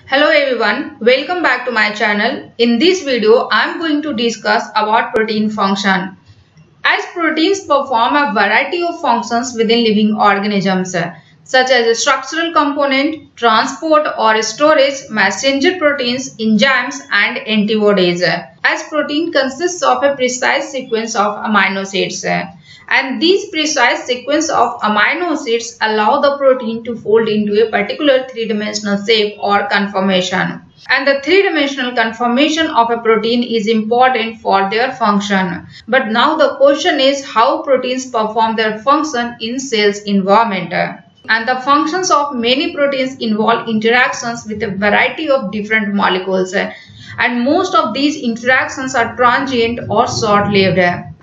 Hello everyone, welcome back to my channel. In this video, I am going to discuss about protein function. As proteins perform a variety of functions within living organisms, such as a structural component, transport or storage, messenger proteins, enzymes and antibodies. As protein consists of a precise sequence of amino acids. And these precise sequence of amino acids allow the protein to fold into a particular three-dimensional shape or conformation. And the three-dimensional conformation of a protein is important for their function. But now the question is how proteins perform their function in cells environment. And the functions of many proteins involve interactions with a variety of different molecules. And most of these interactions are transient or short-lived.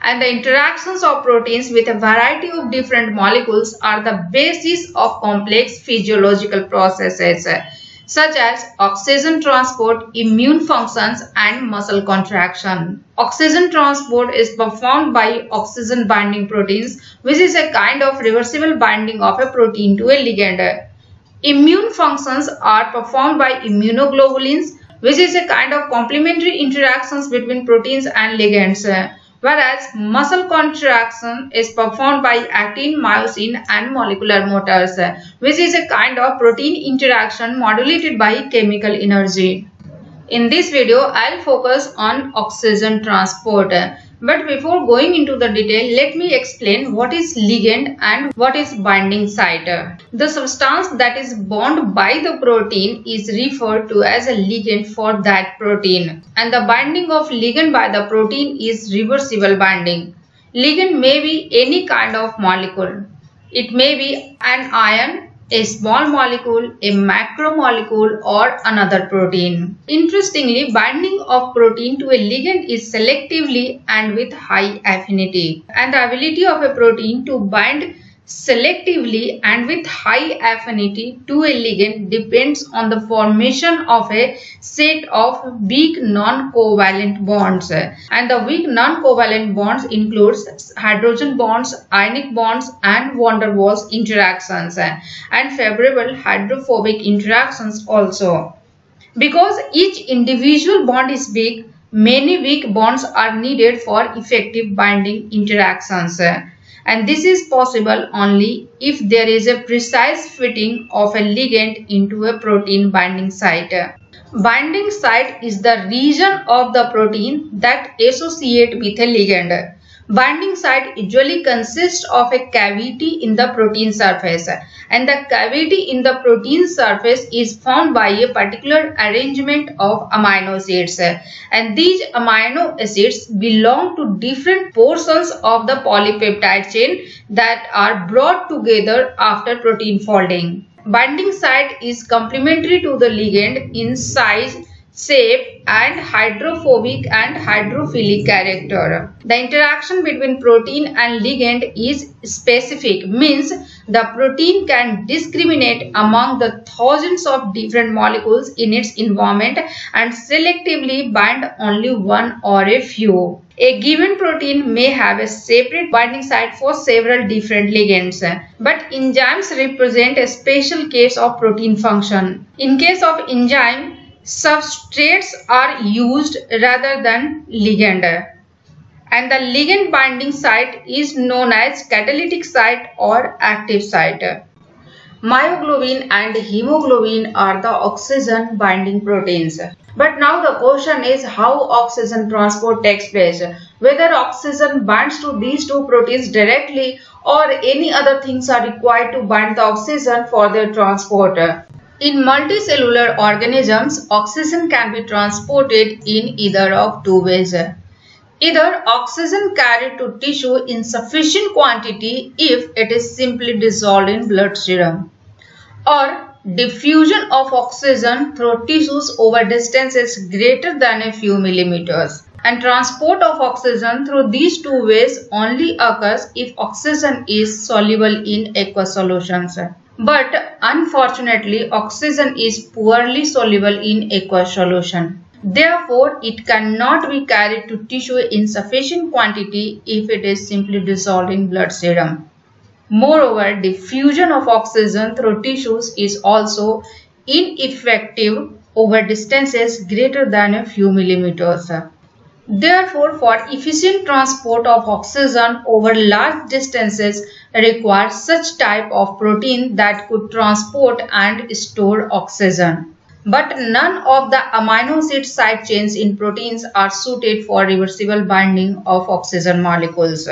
And the interactions of proteins with a variety of different molecules are the basis of complex physiological processes such as oxygen transport, immune functions and muscle contraction. Oxygen transport is performed by oxygen binding proteins, which is a kind of reversible binding of a protein to a ligand. Immune functions are performed by immunoglobulins, which is a kind of complementary interactions between proteins and ligands. Whereas muscle contraction is performed by actin, myosin and molecular motors, which is a kind of protein interaction modulated by chemical energy. In this video, I'll focus on oxygen transport. But before going into the detail, let me explain what is ligand and what is binding site. The substance that is bound by the protein is referred to as a ligand for that protein. And the binding of ligand by the protein is reversible binding. Ligand may be any kind of molecule. It may be an ion, a small molecule, a macromolecule or another protein. Interestingly, binding of protein to a ligand is selectively and with high affinity. And the ability of a protein to bind selectively and with high affinity to a ligand depends on the formation of a set of weak non-covalent bonds. And the weak non-covalent bonds includes hydrogen bonds, ionic bonds and van der Waals interactions and favorable hydrophobic interactions also. Because each individual bond is weak, many weak bonds are needed for effective binding interactions. And this is possible only if there is a precise fitting of a ligand into a protein binding site. Binding site is the region of the protein that associate with a ligand. Binding site usually consists of a cavity in the protein surface, and the cavity in the protein surface is formed by a particular arrangement of amino acids, and these amino acids belong to different portions of the polypeptide chain that are brought together after protein folding. Binding site is complementary to the ligand in size, shape and hydrophobic and hydrophilic character. The interaction between protein and ligand is specific, means the protein can discriminate among the thousands of different molecules in its environment and selectively bind only one or a few. A given protein may have a separate binding site for several different ligands, but enzymes represent a special case of protein function. In case of enzyme, substrates are used rather than ligand, and the ligand binding site is known as catalytic site or active site. Myoglobin and hemoglobin are the oxygen binding proteins. But now the question is how oxygen transport takes place, whether oxygen binds to these two proteins directly or any other things are required to bind the oxygen for their transport. In multicellular organisms, oxygen can be transported in either of two ways. Either oxygen carried to tissue in sufficient quantity if it is simply dissolved in blood serum, or diffusion of oxygen through tissues over distances greater than a few millimeters. And transport of oxygen through these two ways only occurs if oxygen is soluble in aqueous solutions. But unfortunately, oxygen is poorly soluble in aqueous solution. Therefore, it cannot be carried to tissue in sufficient quantity if it is simply dissolved in blood serum. Moreover, diffusion of oxygen through tissues is also ineffective over distances greater than a few millimeters. Therefore, for efficient transport of oxygen over large distances requires such type of protein that could transport and store oxygen. But none of the amino acid side chains in proteins are suited for reversible binding of oxygen molecules.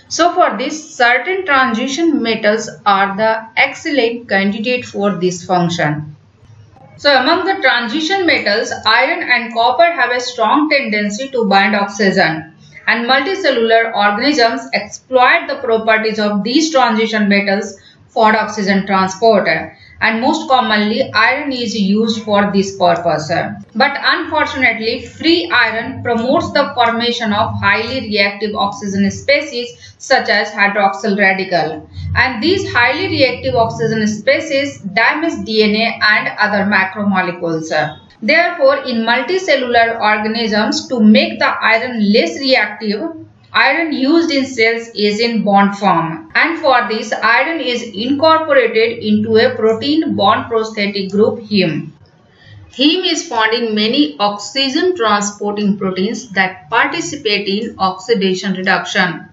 So for this, certain transition metals are the excellent candidate for this function. So among the transition metals, iron and copper have a strong tendency to bind oxygen, and multicellular organisms exploit the properties of these transition metals for oxygen transport, and most commonly iron is used for this purpose. But unfortunately, free iron promotes the formation of highly reactive oxygen species such as hydroxyl radical, and these highly reactive oxygen species damage DNA and other macromolecules. Therefore, in multicellular organisms, to make the iron less reactive, iron used in cells is in bond form, and for this iron is incorporated into a protein bond prosthetic group heme. Heme is found in many oxygen transporting proteins that participate in oxidation reduction.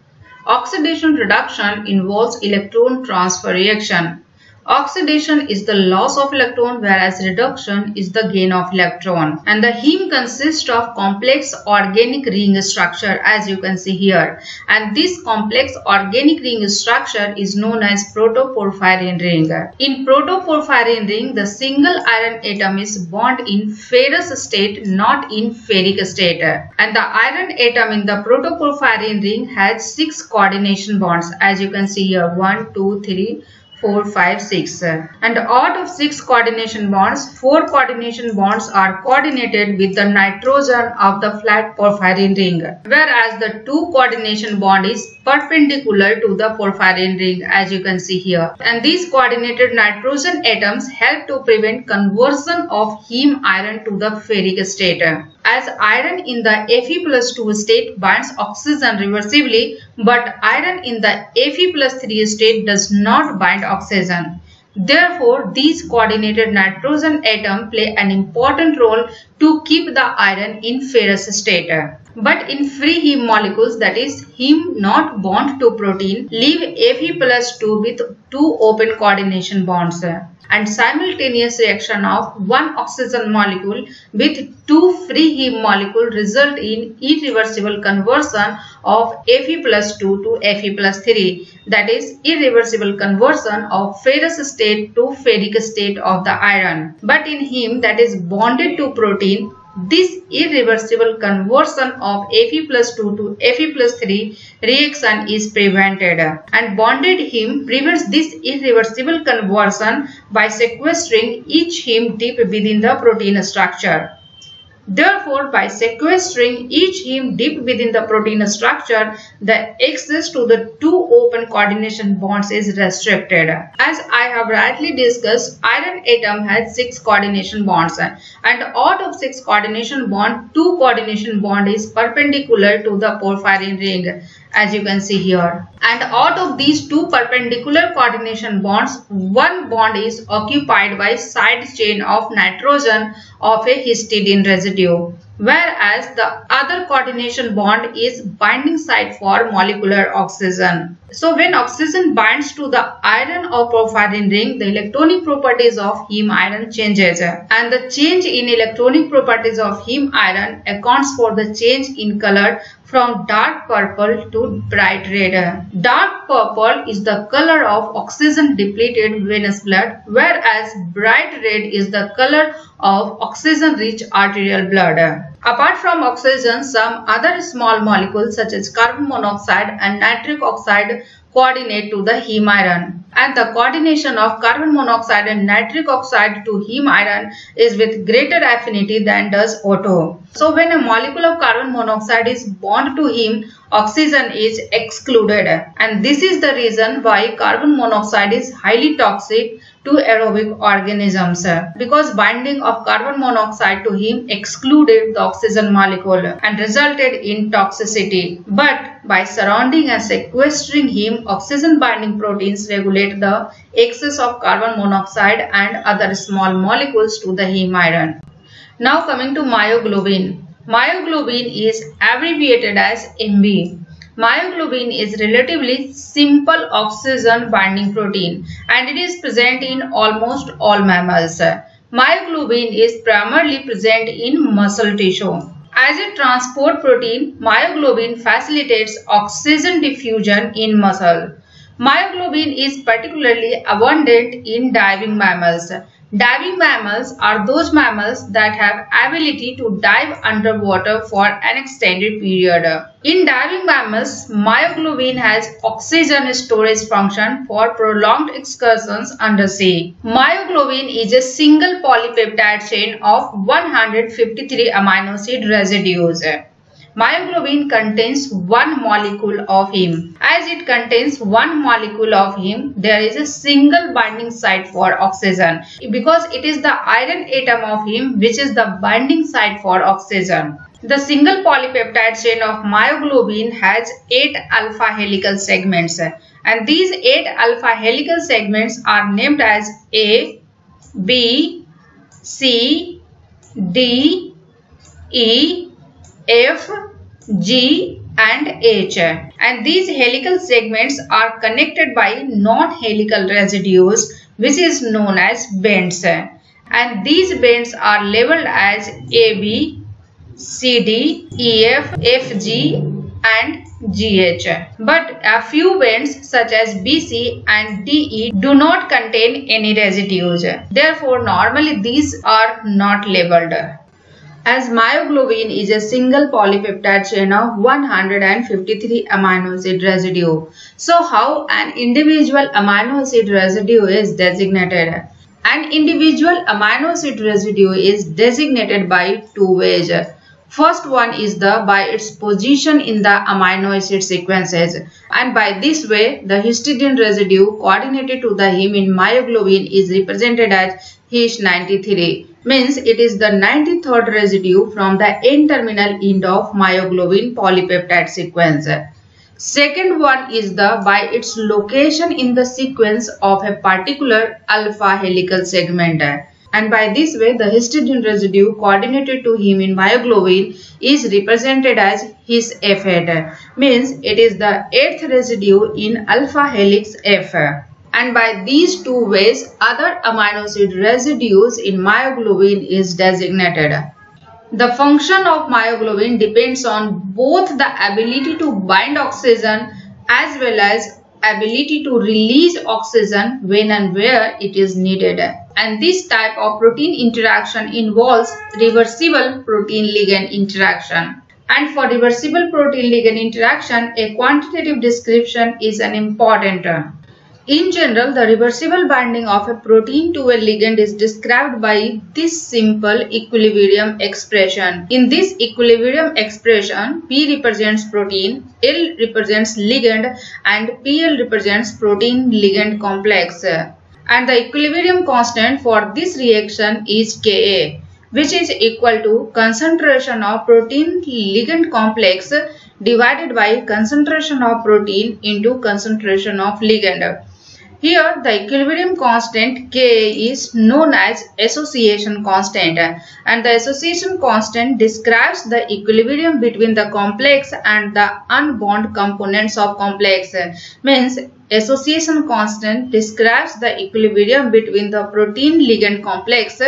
Oxidation reduction involves electron transfer reaction. Oxidation is the loss of electron, whereas reduction is the gain of electron. And the heme consists of complex organic ring structure, as you can see here. And this complex organic ring structure is known as protoporphyrin ring. In protoporphyrin ring, the single iron atom is bound in ferrous state, not in ferric state. And the iron atom in the protoporphyrin ring has 6 coordination bonds, as you can see here, 1, 2, 3, 4, 5, 6. And out of 6 coordination bonds, 4 coordination bonds are coordinated with the nitrogen of the flat porphyrin ring, whereas the 2 coordination bond is perpendicular to the porphyrin ring, as you can see here. And these coordinated nitrogen atoms help to prevent conversion of heme iron to the ferric state, as iron in the Fe+2 state binds oxygen reversibly, but iron in the Fe+3 state does not bind oxygen. Therefore, these coordinated nitrogen atoms play an important role to keep the iron in ferrous state. But in free heme molecules, that is heme not bound to protein, leave Fe+2 with 2 open coordination bonds, and simultaneous reaction of one oxygen molecule with 2 free heme molecules result in irreversible conversion of Fe+2 to Fe+3, that is irreversible conversion of ferrous state to ferric state of the iron. But in heme that is bonded to protein, this irreversible conversion of Fe+2 to Fe+3 reaction is prevented, and bonded heme prevents this irreversible conversion by sequestering each heme deep within the protein structure. Therefore, by sequestering each heme deep within the protein structure, the access to the 2 open coordination bonds is restricted. As I have rightly discussed, iron atom has 6 coordination bonds, and out of 6 coordination bonds, 2 coordination bond is perpendicular to the porphyrin ring, as you can see here. And out of these 2 perpendicular coordination bonds, 1 bond is occupied by side chain of nitrogen of a histidine residue, whereas the other coordination bond is binding site for molecular oxygen. So when oxygen binds to the iron of porphyrin ring, the electronic properties of heme iron changes, and the change in electronic properties of heme iron accounts for the change in color from dark purple to bright red. Dark purple is the color of oxygen depleted venous blood, whereas bright red is the color of oxygen rich arterial blood. Apart from oxygen, some other small molecules such as carbon monoxide and nitric oxide coordinate to the heme iron, and the coordination of carbon monoxide and nitric oxide to heme iron is with greater affinity than does O2. So when a molecule of carbon monoxide is bound to heme, oxygen is excluded, and this is the reason why carbon monoxide is highly toxic to aerobic organisms, because binding of carbon monoxide to heme excluded the oxygen molecule and resulted in toxicity. But by surrounding and sequestering heme, oxygen binding proteins regulate the excess of carbon monoxide and other small molecules to the heme iron. Now coming to myoglobin. Myoglobin is abbreviated as MB. Myoglobin is relatively simple oxygen binding protein and it is present in almost all mammals. Myoglobin is primarily present in muscle tissue. As a transport protein, myoglobin facilitates oxygen diffusion in muscle. Myoglobin is particularly abundant in diving mammals. Diving mammals are those mammals that have ability to dive underwater for an extended period. In diving mammals, myoglobin has oxygen storage function for prolonged excursions undersea. Myoglobin is a single polypeptide chain of 153 amino acid residues. Myoglobin contains one molecule of heme. As it contains one molecule of heme, there is a single binding site for oxygen because it is the iron atom of heme which is the binding site for oxygen. The single polypeptide chain of myoglobin has 8 alpha helical segments and these 8 alpha helical segments are named as A, B, C, D, E, F, G and H, and these helical segments are connected by non-helical residues which is known as bends, and these bends are labeled as AB, CD, EF, FG and GH. But a few bends such as BC and DE do not contain any residues. Therefore, normally these are not labeled. As myoglobin is a single polypeptide chain of 153 amino acid residue. So how an individual amino acid residue is designated? An individual amino acid residue is designated by two ways. First one is by its position in the amino acid sequences, and by this way the histidine residue coordinated to the heme in myoglobin is represented as His93. Means it is the 93rd residue from the N-terminal end of myoglobin polypeptide sequence. Second one is by its location in the sequence of a particular alpha helical segment. And by this way the histidine residue coordinated to heme in myoglobin is represented as His F8. Means it is the 8th residue in alpha helix F. And by these two ways, other amino acid residues in myoglobin is designated. The function of myoglobin depends on both the ability to bind oxygen as well as ability to release oxygen when and where it is needed. And this type of protein interaction involves reversible protein-ligand interaction. And for reversible protein-ligand interaction, a quantitative description is an important term. In general, the reversible binding of a protein to a ligand is described by this simple equilibrium expression. In this equilibrium expression, P represents protein, L represents ligand and PL represents protein-ligand complex. And the equilibrium constant for this reaction is Ka, which is equal to concentration of protein-ligand complex divided by concentration of protein into concentration of ligand. Here the equilibrium constant Ka is known as association constant, and the association constant describes the equilibrium between the complex and the unbound components of complex. Means association constant describes the equilibrium between the protein-ligand complex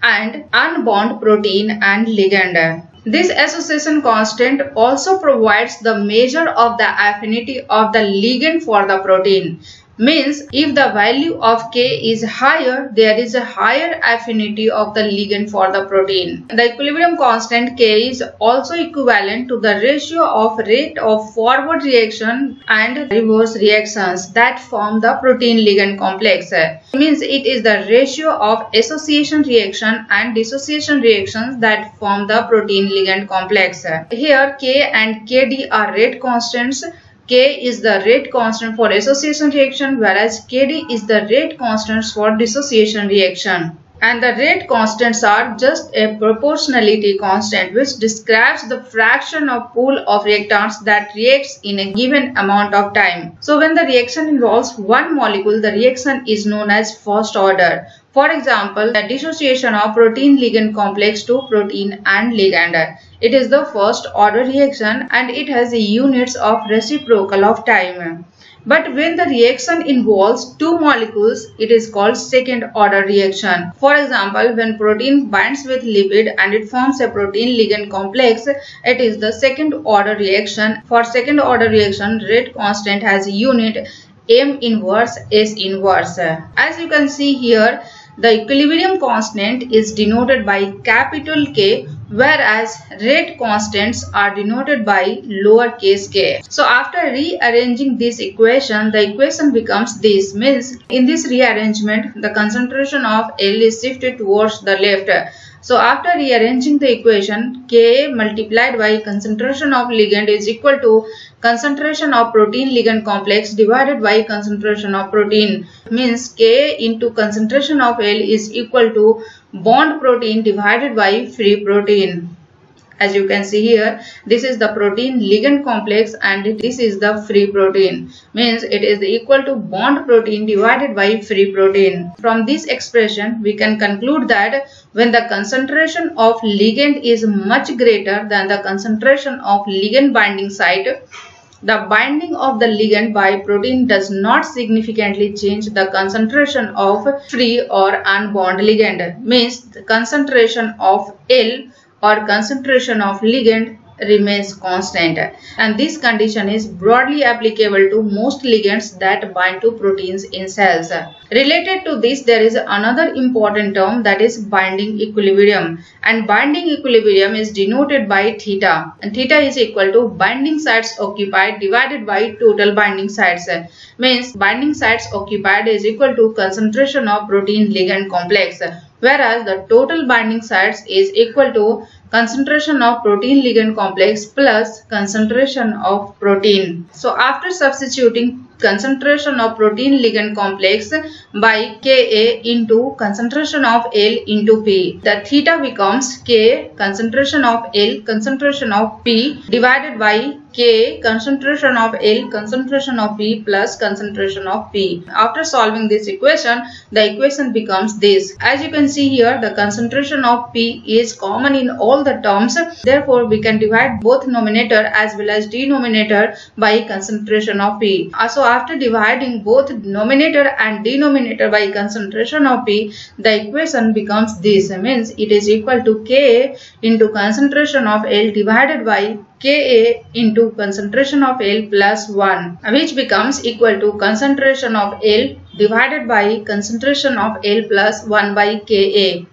and unbound protein and ligand. This association constant also provides the measure of the affinity of the ligand for the protein. Means if the value of K is higher, there is a higher affinity of the ligand for the protein. The equilibrium constant K is also equivalent to the ratio of rate of forward reaction and reverse reactions that form the protein-ligand complex. Means it is the ratio of association reaction and dissociation reactions that form the protein-ligand complex. Here K and Kd are rate constants. K is the rate constant for association reaction, whereas Kd is the rate constants for dissociation reaction. And the rate constants are just a proportionality constant which describes the fraction of pool of reactants that reacts in a given amount of time. So when the reaction involves one molecule, the reaction is known as first order. For example, the dissociation of protein-ligand complex to protein and ligand. It is the first order reaction and it has units of reciprocal of time. But when the reaction involves two molecules, it is called second order reaction. For example, when protein binds with lipid and it forms a protein-ligand complex, it is the second order reaction. For second order reaction, rate constant has a unit M inverse S inverse. As you can see here, the equilibrium constant is denoted by capital K, whereas rate constants are denoted by lowercase k. So after rearranging this equation, the equation becomes this. Means in this rearrangement, the concentration of L is shifted towards the left. So after rearranging the equation, Ka multiplied by concentration of ligand is equal to concentration of protein ligand complex divided by concentration of protein. Means Ka into concentration of L is equal to bond protein divided by free protein. As you can see here, this is the protein ligand complex and this is the free protein. Means it is equal to bond protein divided by free protein. From this expression, we can conclude that when the concentration of ligand is much greater than the concentration of ligand binding site, the binding of the ligand by protein does not significantly change the concentration of free or unbound ligand. Means the concentration of L or concentration of ligand remains constant, and this condition is broadly applicable to most ligands that bind to proteins in cells. Related to this, there is another important term, that is binding equilibrium, and binding equilibrium is denoted by theta, and theta is equal to binding sites occupied divided by total binding sites. Means binding sites occupied is equal to concentration of protein ligand complex, whereas the total binding sites is equal to concentration of protein ligand complex plus concentration of protein. So after substituting concentration of protein ligand complex by Ka into concentration of L into P, the theta becomes K concentration of L concentration of P divided by K concentration of L concentration of P plus concentration of P. After solving this equation, the equation becomes this. As you can see here, the concentration of P is common in all the terms. Therefore, we can divide both numerator as well as denominator by concentration of P. So after dividing both numerator and denominator by concentration of P, the equation becomes this. Means it is equal to Ka into concentration of L divided by Ka into concentration of L plus 1, which becomes equal to concentration of L divided by concentration of L plus 1 by Ka.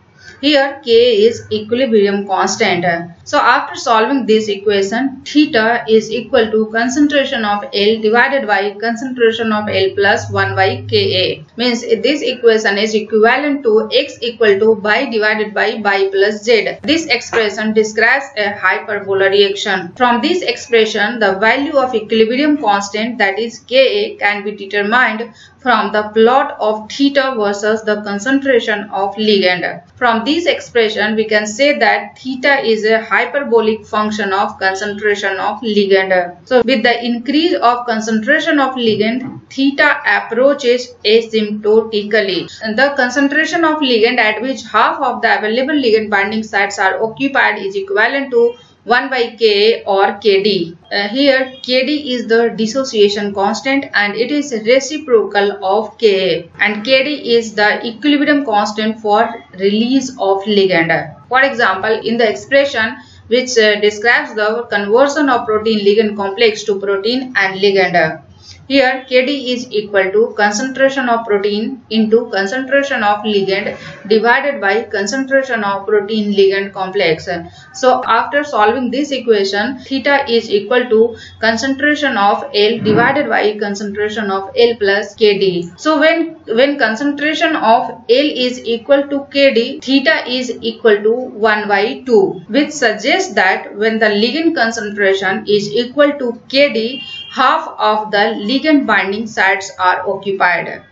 Here K is equilibrium constant. So after solving this equation, theta is equal to concentration of L divided by concentration of L plus 1 by Ka. Means this equation is equivalent to x equal to by divided by plus z. This expression describes a hyperbola reaction. From this expression, the value of equilibrium constant, that is Ka, can be determined from the plot of theta versus the concentration of ligand. From this expression, we can say that theta is a hyperbolic function of concentration of ligand. So with the increase of concentration of ligand, theta approaches asymptotically. And the concentration of ligand at which half of the available ligand binding sites are occupied is equivalent to 1 by Ka or Kd. Here Kd is the dissociation constant and it is reciprocal of Ka, and Kd is the equilibrium constant for release of ligand. For example, in the expression which describes the conversion of protein ligand complex to protein and ligand, here Kd is equal to concentration of protein into concentration of ligand divided by concentration of protein ligand complex. So after solving this equation, theta is equal to concentration of L divided by concentration of L plus Kd. So when concentration of L is equal to Kd, theta is equal to 1 by 2, which suggests that when the ligand concentration is equal to Kd, half of the ligand binding sites are occupied.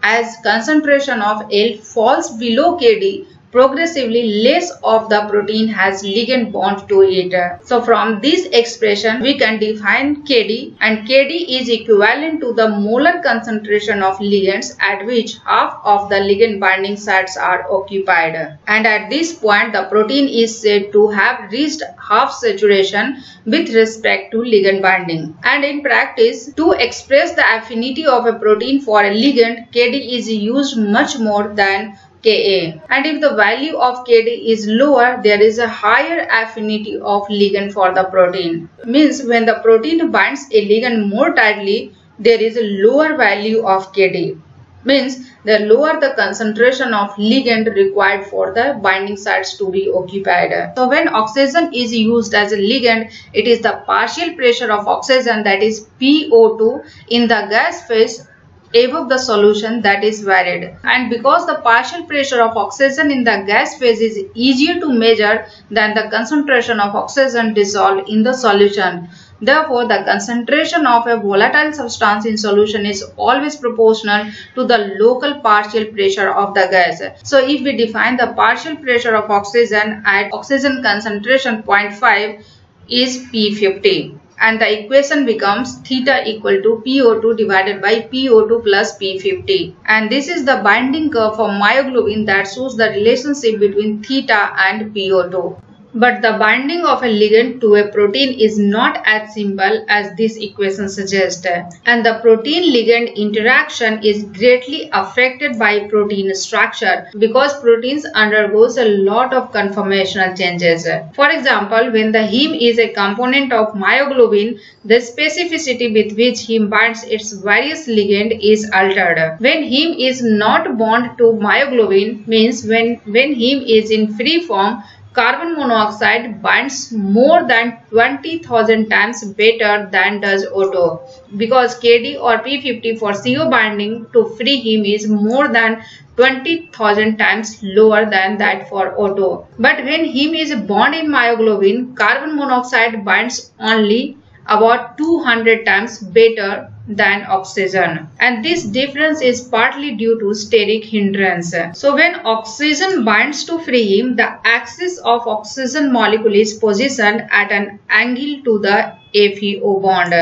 As concentration of L falls below Kd, progressively less of the protein has ligand bond to it. So from this expression we can define Kd, and Kd is equivalent to the molar concentration of ligands at which half of the ligand binding sites are occupied. And at this point the protein is said to have reached half saturation with respect to ligand binding. And in practice, to express the affinity of a protein for a ligand, Kd is used much more than Ka. And if the value of Kd is lower, there is a higher affinity of ligand for the protein. Means when the protein binds a ligand more tightly, there is a lower value of Kd. Means the lower the concentration of ligand required for the binding sites to be occupied. So when oxygen is used as a ligand, it is the partial pressure of oxygen, that is PO2, in the gas phase above the solution that is varied. And because the partial pressure of oxygen in the gas phase is easier to measure than the concentration of oxygen dissolved in the solution, therefore the concentration of a volatile substance in solution is always proportional to the local partial pressure of the gas. So if we define the partial pressure of oxygen at oxygen concentration 0.5 is P50. And the equation becomes theta equal to PO2 divided by PO2 plus P50. And this is the binding curve for myoglobin that shows the relationship between theta and PO2. But the binding of a ligand to a protein is not as simple as this equation suggests. And the protein-ligand interaction is greatly affected by protein structure because proteins undergoes a lot of conformational changes. For example, when the heme is a component of myoglobin, the specificity with which heme binds its various ligand is altered. When heme is not bound to myoglobin, means when heme is in free form, carbon monoxide binds more than 20,000 times better than does O2, because Kd or P50 for CO binding to free heme is more than 20,000 times lower than that for O2. But when heme is bound in myoglobin, carbon monoxide binds only about 200 times better than oxygen, and this difference is partly due to steric hindrance. So when oxygen binds to free heme, the axis of oxygen molecule is positioned at an angle to the FeO bond,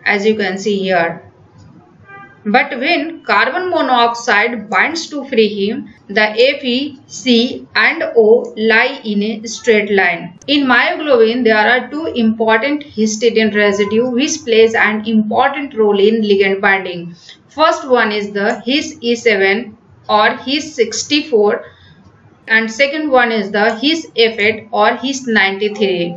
as you can see here. But when carbon monoxide binds to free heme, the Fe, C and O lie in a straight line. In myoglobin, there are two important histidine residues which plays an important role in ligand binding. First one is the His E7 or His 64, and second one is the His F8 or His 93.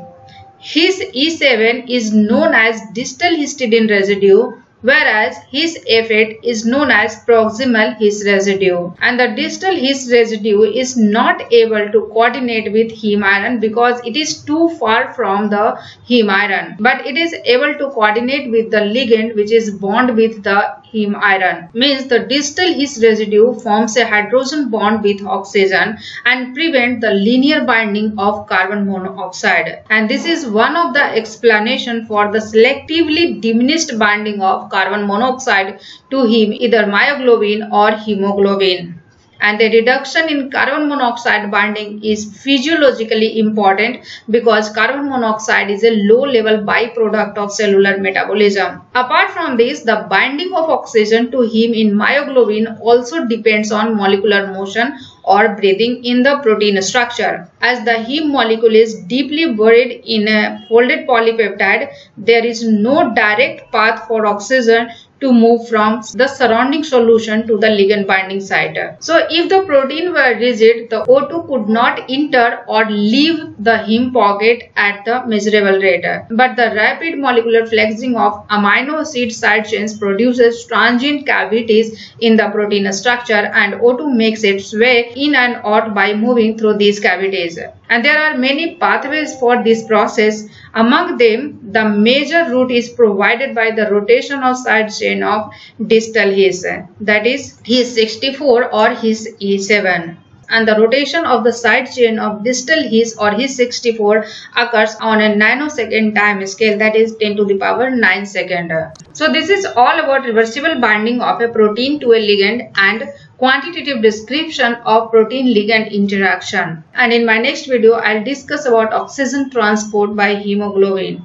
His E7 is known as distal histidine residue, whereas His F8 is known as proximal His residue, and the distal His residue is not able to coordinate with heme iron because it is too far from the heme iron, but it is able to coordinate with the ligand which is bound with the heme iron. Means the distal His residue forms a hydrogen bond with oxygen and prevent the linear binding of carbon monoxide, and this is one of the explanation for the selectively diminished binding of carbon monoxide to heme, either myoglobin or hemoglobin. And the reduction in carbon monoxide binding is physiologically important because carbon monoxide is a low-level byproduct of cellular metabolism. Apart from this, the binding of oxygen to heme in myoglobin also depends on molecular motion or breathing in the protein structure. As the heme molecule is deeply buried in a folded polypeptide, there is no direct path for oxygen to move from the surrounding solution to the ligand binding site. So if the protein were rigid, the O2 could not enter or leave the heme pocket at the measurable rate. But the rapid molecular flexing of amino acid side chains produces transient cavities in the protein structure, and O2 makes its way in and out by moving through these cavities. And there are many pathways for this process. Among them, the major route is provided by the rotation of side chain of distal His, that is His 64 or His E7. and the rotation of the side chain of distal his or his 64 occurs on a nanosecond time scale, that is 10 to the power 9 second. So this is all about reversible binding of a protein to a ligand and quantitative description of protein-ligand interaction. And in my next video, I'll discuss about oxygen transport by hemoglobin.